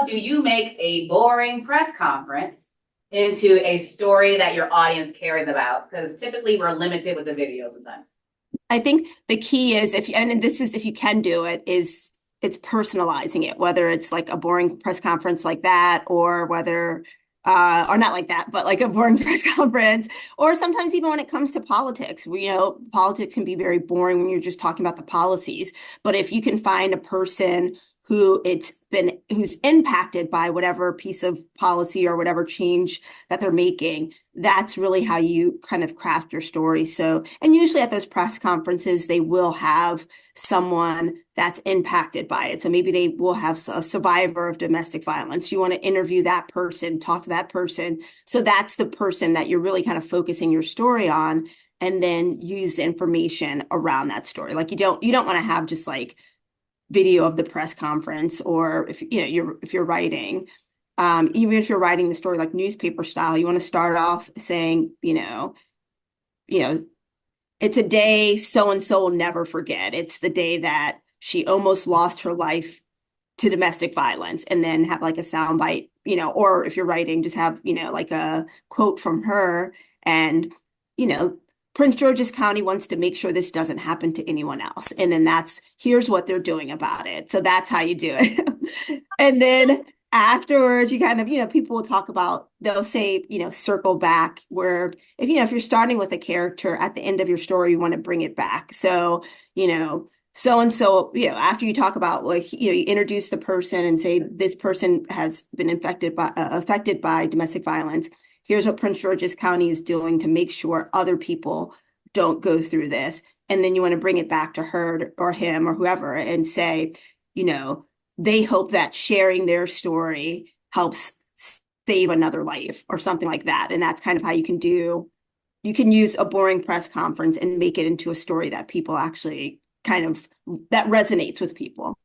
how do you make a boring press conference into a story that your audience cares about? Because typically we're limited with the videos sometimes. I think the key is and this is if you can do it, is it's personalizing it, whether it's like a boring press conference like that, or whether or not like that, but like a boring press conference, or sometimes even when it comes to politics, politics can be very boring when you're just talking about the policies. But if you can find a person who's impacted by whatever piece of policy or whatever change that they're making, that's really how you kind of craft your story. So, and usually at those press conferences, they will have someone that's impacted by it. So maybe they will have a survivor of domestic violence. You want to interview that person, talk to that person. So that's the person that you're really kind of focusing your story on, and then use the information around that story. Like you don't want to have just like video of the press conference, or if you're writing, even if you're writing the story like newspaper style, you want to start off saying, you know, it's a day so and so will never forget. It's the day that she almost lost her life to domestic violence, and then have like a soundbite, or if you're writing, just have, like a quote from her, and, you know, Prince George's County wants to make sure this doesn't happen to anyone else. And then here's what they're doing about it. So that's how you do it. And then afterwards, you kind of, people will talk about, they'll say, circle back, where if you're starting with a character at the end of your story, you want to bring it back. So, so and so, after you talk about, like, you introduce the person and say this person has been affected by domestic violence. Here's what Prince George's County is doing to make sure other people don't go through this. And then you want to bring it back to her or him or whoever and say, they hope that sharing their story helps save another life or something like that. And that's kind of how you can use a boring press conference and make it into a story that people actually that resonates with people.